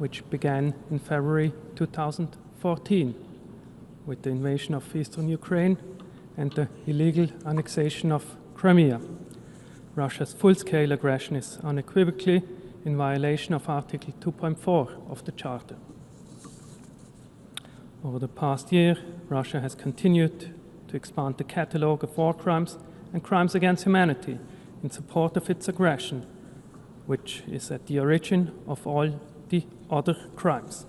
which began in February 2014 with the invasion of eastern Ukraine and the illegal annexation of Crimea. Russia's full-scale aggression is unequivocally in violation of Article 2.4 of the Charter. Over the past year, Russia has continued to expand the catalogue of war crimes and crimes against humanity in support of its aggression, which is at the origin of all the other crimes.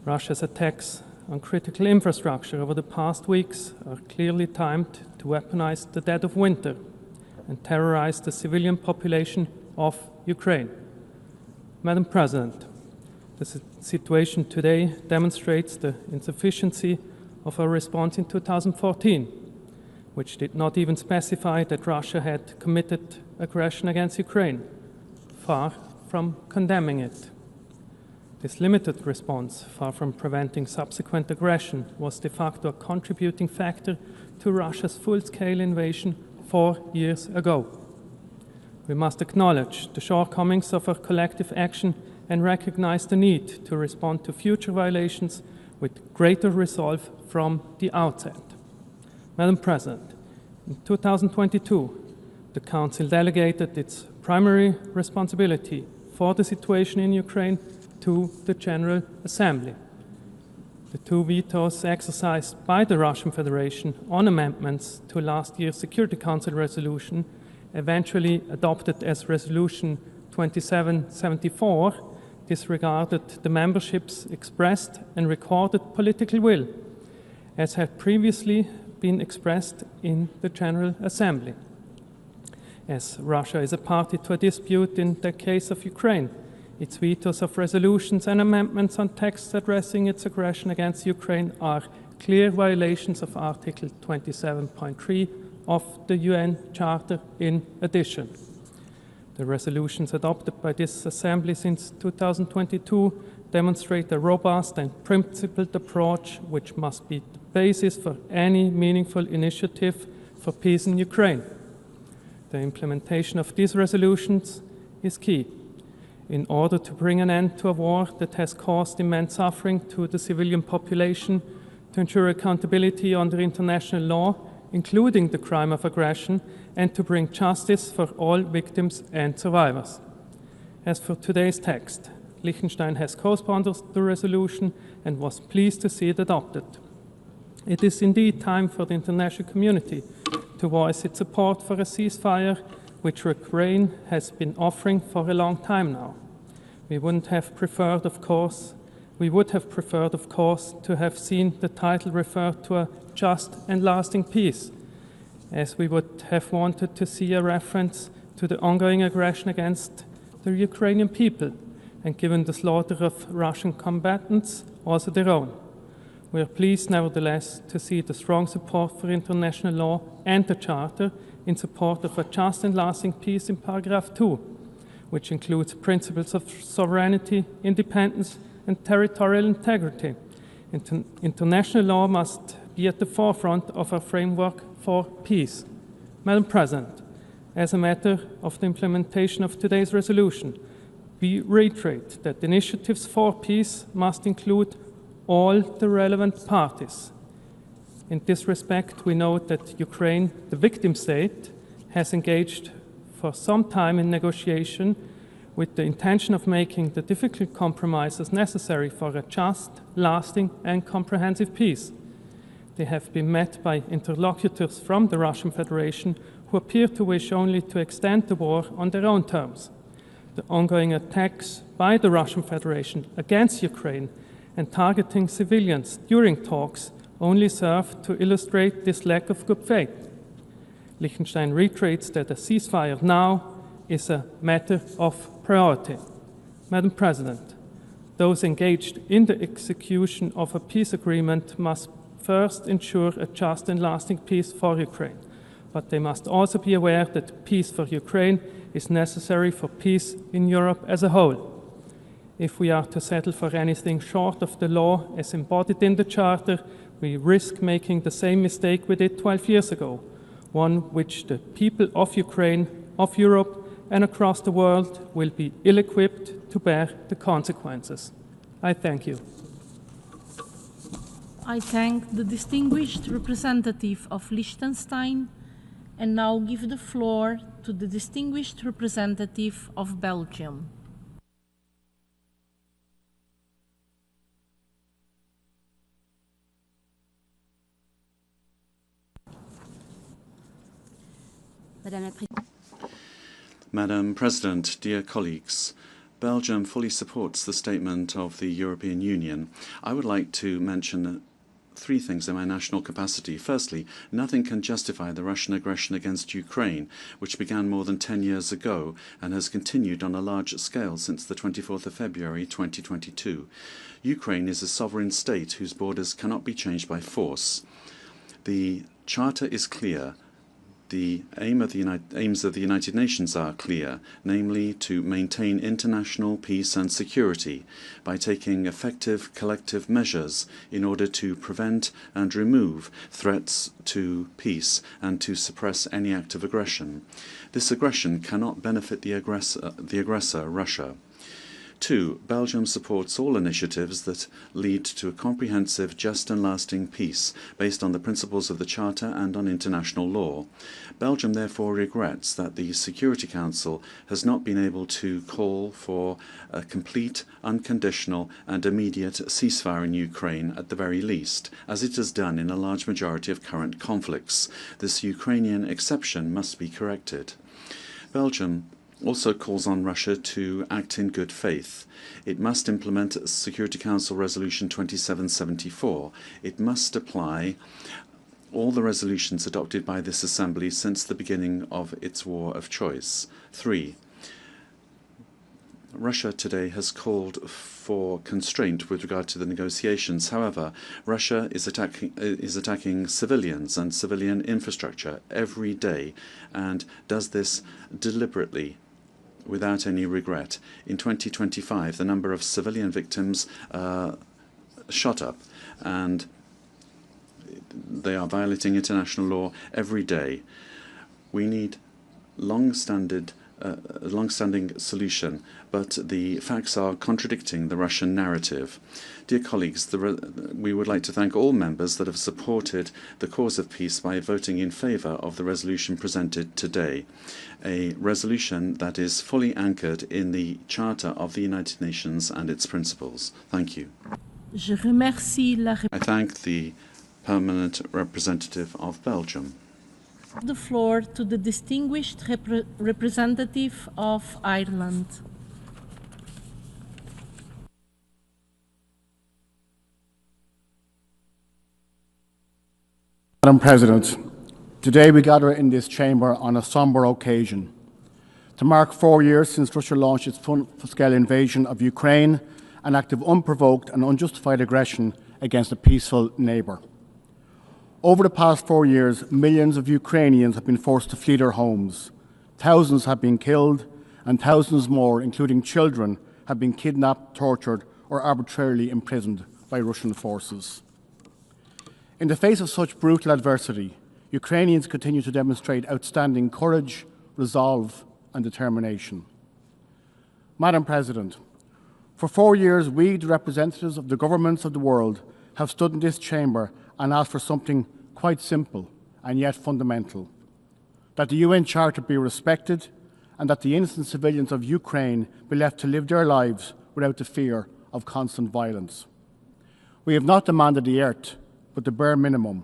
Russia's attacks on critical infrastructure over the past weeks are clearly timed to weaponize the dead of winter and terrorize the civilian population of Ukraine. Madam President, the situation today demonstrates the insufficiency of our response in 2014, which did not even specify that Russia had committed aggression against Ukraine, far from condemning it. This limited response, far from preventing subsequent aggression, was de facto a contributing factor to Russia's full-scale invasion 4 years ago. We must acknowledge the shortcomings of our collective action and recognize the need to respond to future violations with greater resolve from the outset. Madam President, in 2022, the Council delegated its primary responsibility for the situation in Ukraine to the General Assembly. The 2 vetoes exercised by the Russian Federation on amendments to last year's Security Council resolution, eventually adopted as Resolution 2774, disregarded the membership's expressed and recorded political will, as had previously been expressed in the General Assembly. As Russia is a party to a dispute in the case of Ukraine, its vetoes of resolutions and amendments on texts addressing its aggression against Ukraine are clear violations of Article 27.3 of the UN Charter in addition. The resolutions adopted by this Assembly since 2022 demonstrate a robust and principled approach which must be the basis for any meaningful initiative for peace in Ukraine. The implementation of these resolutions is key in order to bring an end to a war that has caused immense suffering to the civilian population, to ensure accountability under international law, including the crime of aggression, and to bring justice for all victims and survivors. As for today's text, Liechtenstein has co-sponsored the resolution and was pleased to see it adopted. It is indeed time for the international community to voice its support for a ceasefire, which Ukraine has been offering for a long time now. We would have preferred, of course, to have seen the title refer to a just and lasting peace, as we would have wanted to see a reference to the ongoing aggression against the Ukrainian people, and given the slaughter of Russian combatants, also their own. We are pleased, nevertheless, to see the strong support for international law and the Charter in support of a just and lasting peace in paragraph 2, which includes principles of sovereignty, independence, and territorial integrity. International law must be at the forefront of our framework for peace. Madam President, as a matter of the implementation of today's resolution, we reiterate that initiatives for peace must include all the relevant parties. In this respect, we note that Ukraine, the victim state, has engaged for some time in negotiation with the intention of making the difficult compromises necessary for a just, lasting, and comprehensive peace. They have been met by interlocutors from the Russian Federation who appear to wish only to extend the war on their own terms. The ongoing attacks by the Russian Federation against Ukraine and targeting civilians during talks only serve to illustrate this lack of good faith. Liechtenstein reiterates that a ceasefire now is a matter of priority. Madam President, those engaged in the execution of a peace agreement must first ensure a just and lasting peace for Ukraine, but they must also be aware that peace for Ukraine is necessary for peace in Europe as a whole. If we are to settle for anything short of the law as embodied in the Charter, we risk making the same mistake we did 12 years ago, one which the people of Ukraine, of Europe, and across the world will be ill-equipped to bear the consequences. I thank you. I thank the distinguished representative of Liechtenstein and now give the floor to the distinguished representative of Belgium. Madam President, dear colleagues, Belgium fully supports the statement of the European Union. I would like to mention three things in my national capacity. Firstly, nothing can justify the Russian aggression against Ukraine, which began more than 10 years ago and has continued on a large scale since the 24th of February 2022. Ukraine is a sovereign state whose borders cannot be changed by force. The Charter is clear. The aims of the United Nations are clear, namely to maintain international peace and security by taking effective collective measures in order to prevent and remove threats to peace and to suppress any act of aggression. This aggression cannot benefit the aggressor, Russia. 2. Belgium supports all initiatives that lead to a comprehensive, just and lasting peace based on the principles of the Charter and on international law. Belgium therefore regrets that the Security Council has not been able to call for a complete, unconditional and immediate ceasefire in Ukraine at the very least, as it has done in a large majority of current conflicts. This Ukrainian exception must be corrected. Belgium also calls on Russia to act in good faith. It must implement Security Council Resolution 2774. It must apply all the resolutions adopted by this Assembly since the beginning of its war of choice. 3. Russia today has called for constraint with regard to the negotiations. However, Russia is attacking civilians and civilian infrastructure every day and does this deliberately, without any regret. In 2025, the number of civilian victims shot up, and they are violating international law every day. We need a long-standing solution, but the facts are contradicting the Russian narrative. Dear colleagues, we would like to thank all members that have supported the cause of peace by voting in favour of the resolution presented today, a resolution that is fully anchored in the Charter of the United Nations and its principles. Thank you. I thank the Permanent Representative of Belgium. The floor to the distinguished representative of Ireland. Madam President, today we gather in this chamber on a sombre occasion to mark 4 years since Russia launched its full-scale invasion of Ukraine, an act of unprovoked and unjustified aggression against a peaceful neighbour. Over the past 4 years, millions of Ukrainians have been forced to flee their homes. Thousands have been killed, and thousands more, including children, have been kidnapped, tortured, or arbitrarily imprisoned by Russian forces. In the face of such brutal adversity, Ukrainians continue to demonstrate outstanding courage, resolve, and determination. Madam President, for 4 years, we, the representatives of the governments of the world, have stood in this chamber and asked for something quite simple and yet fundamental: that the UN Charter be respected and that the innocent civilians of Ukraine be left to live their lives without the fear of constant violence. We have not demanded the earth, but the bare minimum.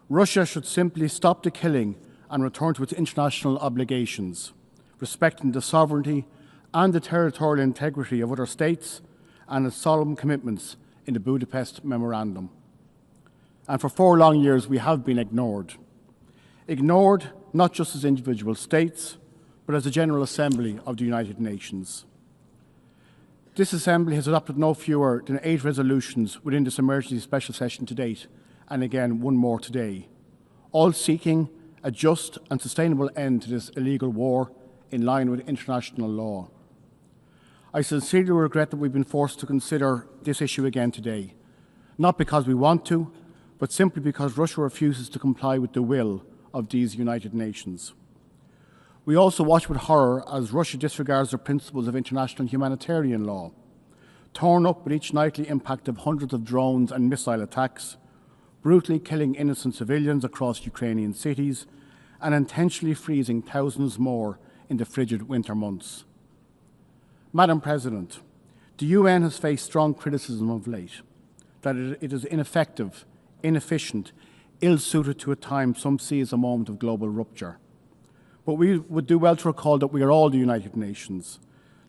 Russia should simply stop the killing and return to its international obligations, respecting the sovereignty and the territorial integrity of other states and its solemn commitments in the Budapest Memorandum. And for 4 long years we have been ignored. Ignored not just as individual states, but as the General Assembly of the United Nations. This Assembly has adopted no fewer than 8 resolutions within this emergency special session to date, and again 1 more today, all seeking a just and sustainable end to this illegal war in line with international law. I sincerely regret that we've been forced to consider this issue again today, not because we want to, but simply because Russia refuses to comply with the will of these United Nations. We also watch with horror as Russia disregards the principles of international humanitarian law, torn up with each nightly impact of hundreds of drones and missile attacks, brutally killing innocent civilians across Ukrainian cities, and intentionally freezing thousands more in the frigid winter months. Madam President, the UN has faced strong criticism of late, that it is ineffective, inefficient, ill-suited to a time some see as a moment of global rupture. But we would do well to recall that we are all the United Nations.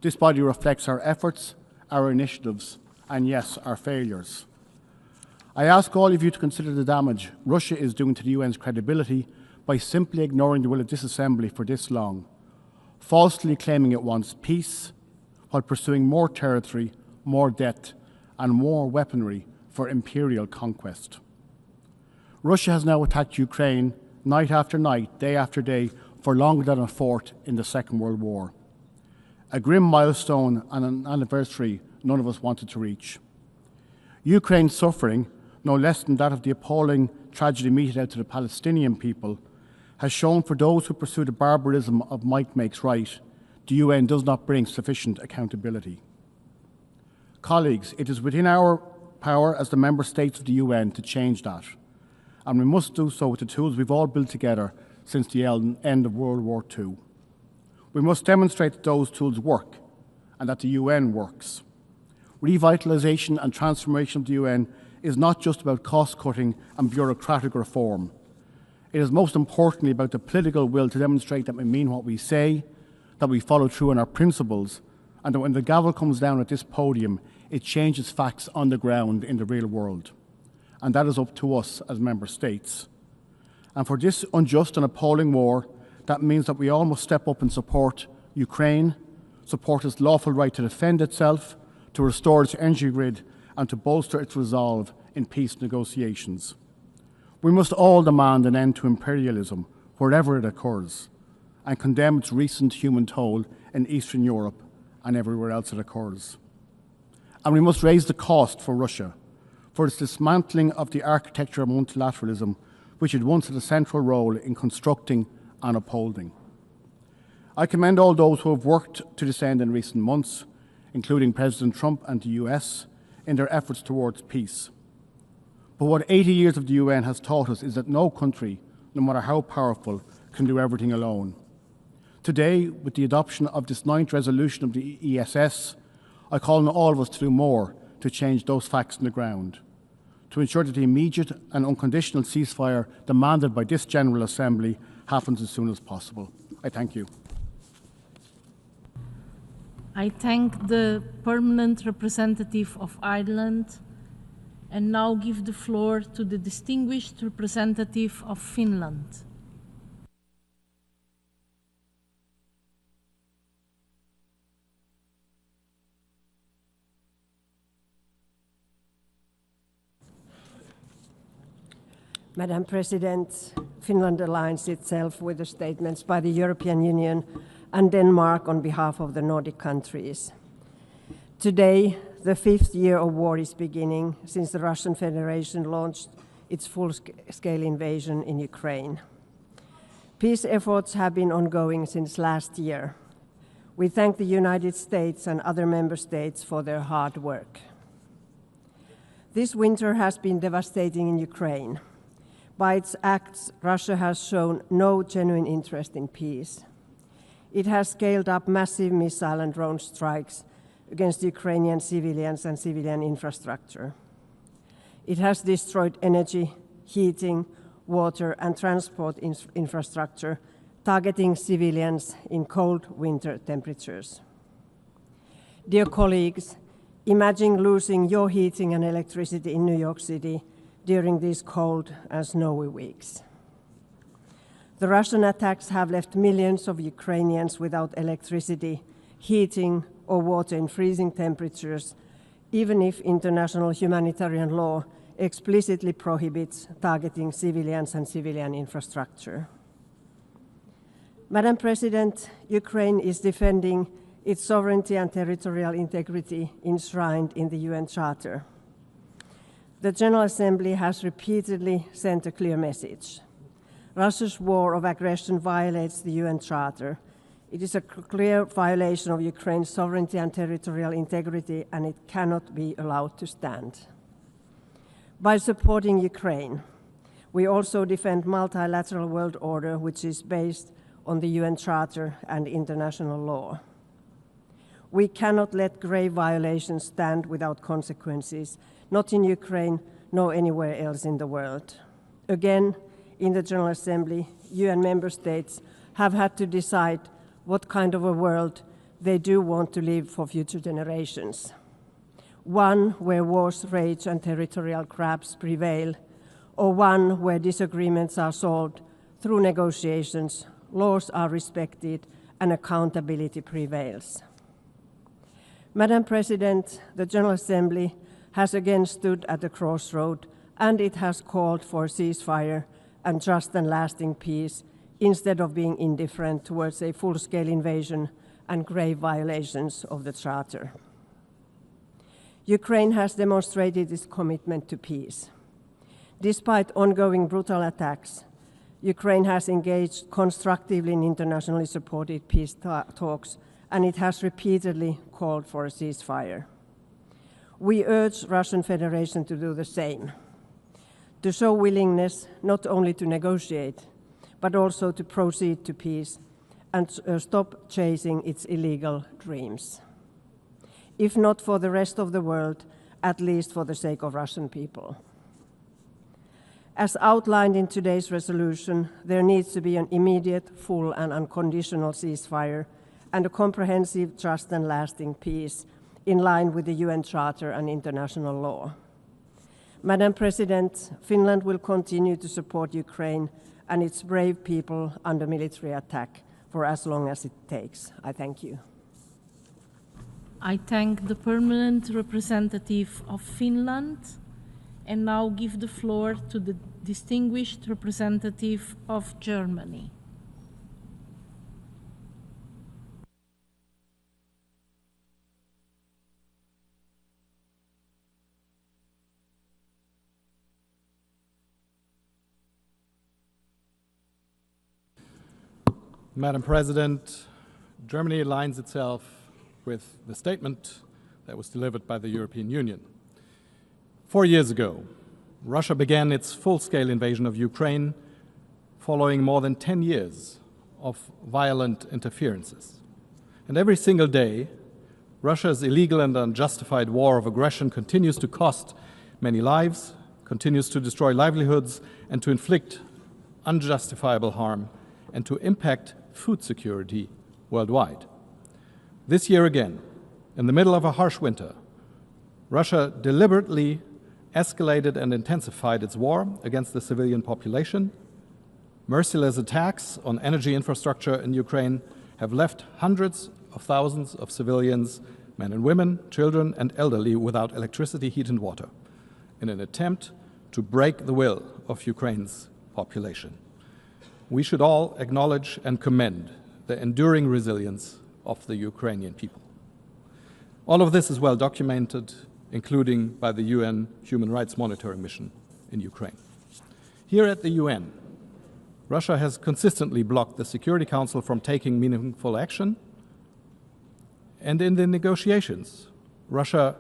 This body reflects our efforts, our initiatives, and yes, our failures. I ask all of you to consider the damage Russia is doing to the UN's credibility by simply ignoring the will of this Assembly for this long, falsely claiming it wants peace, while pursuing more territory, more debt, and more weaponry for imperial conquest. Russia has now attacked Ukraine night after night, day after day, for longer than it fought in the Second World War. A grim milestone and an anniversary none of us wanted to reach. Ukraine's suffering, no less than that of the appalling tragedy meted out to the Palestinian people, has shown for those who pursue the barbarism of might makes right, the UN does not bring sufficient accountability. Colleagues, it is within our power as the member states of the UN to change that, and we must do so with the tools we've all built together since the end of World War II. We must demonstrate that those tools work and that the UN works. Revitalisation and transformation of the UN is not just about cost-cutting and bureaucratic reform. It is most importantly about the political will to demonstrate that we mean what we say, that we follow through on our principles, and that when the gavel comes down at this podium, it changes facts on the ground in the real world. And that is up to us as member states. And for this unjust and appalling war, that means that we all must step up and support Ukraine, support its lawful right to defend itself, to restore its energy grid, and to bolster its resolve in peace negotiations. We must all demand an end to imperialism, wherever it occurs, and condemn its recent human toll in Eastern Europe and everywhere else it occurs. And we must raise the cost for Russia, for its dismantling of the architecture of multilateralism, which it once had a central role in constructing and upholding. I commend all those who have worked to this end in recent months, including President Trump and the US, in their efforts towards peace. But what 80 years of the UN has taught us is that no country, no matter how powerful, can do everything alone. Today, with the adoption of this 9th resolution of the ESS, I call on all of us to do more to change those facts on the ground, to ensure that the immediate and unconditional ceasefire demanded by this General Assembly happens as soon as possible. I thank you. I thank the permanent representative of Ireland and now give the floor to the distinguished representative of Finland. Madam President, Finland aligns itself with the statements by the European Union and Denmark on behalf of the Nordic countries. Today, the 5th year of war is beginning since the Russian Federation launched its full-scale invasion in Ukraine. Peace efforts have been ongoing since last year. We thank the United States and other member states for their hard work. This winter has been devastating in Ukraine. By its acts, Russia has shown no genuine interest in peace. It has scaled up massive missile and drone strikes against Ukrainian civilians and civilian infrastructure. It has destroyed energy, heating, water, and transport infrastructure, targeting civilians in cold winter temperatures. Dear colleagues, imagine losing your heating and electricity in New York City during these cold and snowy weeks. The Russian attacks have left millions of Ukrainians without electricity, heating, or water in freezing temperatures, even if international humanitarian law explicitly prohibits targeting civilians and civilian infrastructure. Madam President, Ukraine is defending its sovereignty and territorial integrity enshrined in the UN Charter. The General Assembly has repeatedly sent a clear message. Russia's war of aggression violates the UN Charter It is a clear violation of Ukraine's sovereignty and territorial integrity, and it cannot be allowed to stand. By supporting Ukraine, we also defend multilateral world order, which is based on the UN Charter and international law. We cannot let grave violations stand without consequences, not in Ukraine, nor anywhere else in the world. Again, in the General Assembly, UN member states have had to decide what kind of a world they do want to live for future generations. One where wars rage and territorial grabs prevail, or one where disagreements are solved through negotiations, laws are respected, and accountability prevails. Madam President, the General Assembly has again stood at a crossroad, and it has called for a ceasefire and just and lasting peace instead of being indifferent towards a full-scale invasion and grave violations of the Charter. Ukraine has demonstrated its commitment to peace. Despite ongoing brutal attacks, Ukraine has engaged constructively in internationally supported peace talks, and it has repeatedly called for a ceasefire. We urge Russian Federation to do the same, to show willingness not only to negotiate, but also to proceed to peace and stop chasing its illegal dreams. If not for the rest of the world, at least for the sake of Russian people. As outlined in today's resolution, there needs to be an immediate, full and unconditional ceasefire and a comprehensive, just and lasting peace in line with the UN Charter and international law. Madam President, Finland will continue to support Ukraine and its brave people under military attack for as long as it takes. I thank you. I thank the permanent representative of Finland and now give the floor to the distinguished representative of Germany. Madam President, Germany aligns itself with the statement that was delivered by the European Union. 4 years ago, Russia began its full-scale invasion of Ukraine following more than 10 years of violent interferences. And every single day, Russia's illegal and unjustified war of aggression continues to cost many lives, continues to destroy livelihoods, and to inflict unjustifiable harm, and to impact food security worldwide. This year again, in the middle of a harsh winter, Russia deliberately escalated and intensified its war against the civilian population. Merciless attacks on energy infrastructure in Ukraine have left hundreds of thousands of civilians, men and women, children and elderly, without electricity, heat and water, in an attempt to break the will of Ukraine's population. We should all acknowledge and commend the enduring resilience of the Ukrainian people. All of this is well documented, including by the UN Human Rights Monitoring Mission in Ukraine. Here at the UN, Russia has consistently blocked the Security Council from taking meaningful action. And in the negotiations, Russia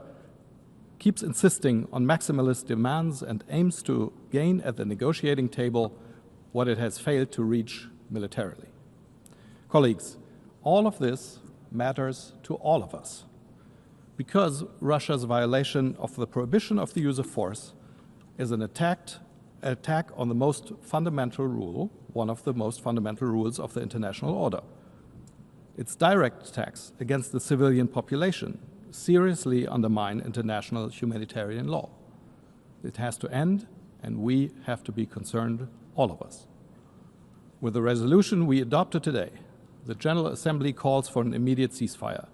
keeps insisting on maximalist demands and aims to gain at the negotiating table what it has failed to reach militarily. Colleagues, all of this matters to all of us, because Russia's violation of the prohibition of the use of force is an attack on the most fundamental rule, one of the most fundamental rules of the international order. Its direct attacks against the civilian population seriously undermine international humanitarian law. It has to end, and we have to be concerned, all of us. With the resolution we adopted today, the General Assembly calls for an immediate ceasefire,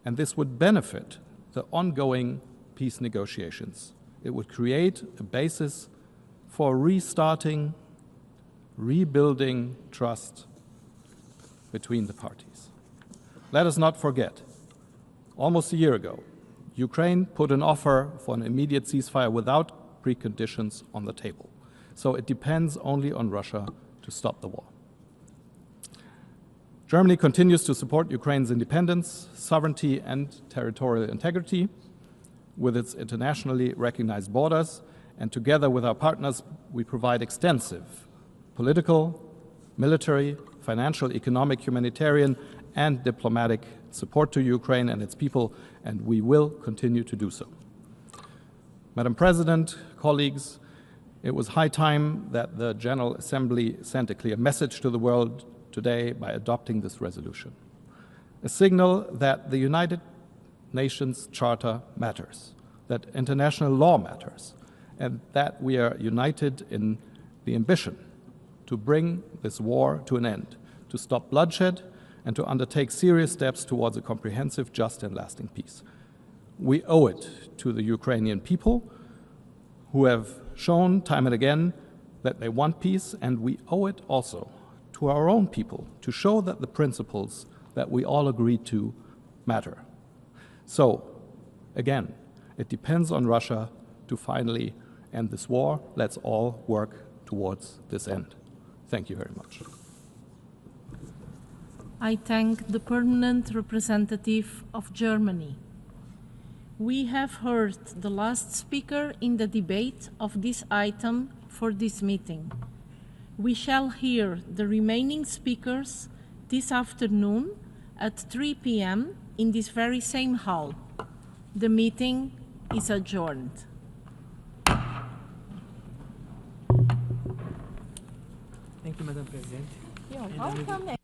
and this would benefit the ongoing peace negotiations. It would create a basis for restarting, rebuilding trust between the parties. Let us not forget, almost a year ago, Ukraine put an offer for an immediate ceasefire without preconditions on the table. So it depends only on Russia to stop the war. Germany continues to support Ukraine's independence, sovereignty, and territorial integrity with its internationally recognized borders, and together with our partners, we provide extensive political, military, financial, economic, humanitarian, and diplomatic support to Ukraine and its people, and we will continue to do so. Madam President, colleagues, it was high time that the General Assembly sent a clear message to the world today by adopting this resolution, a signal that the United Nations Charter matters, that international law matters, and that we are united in the ambition to bring this war to an end, to stop bloodshed, and to undertake serious steps towards a comprehensive, just, and lasting peace. We owe it to the Ukrainian people, who have shown time and again that they want peace, and we owe it also to our own people to show that the principles that we all agreed to matter. So, again, it depends on Russia to finally end this war. Let's all work towards this end. Thank you very much. I thank the permanent representative of Germany. We have heard the last speaker in the debate of this item for this meeting. We shall hear the remaining speakers this afternoon at 3 p.m. in this very same hall. The meeting is adjourned. Thank you, Madam President. You're welcome.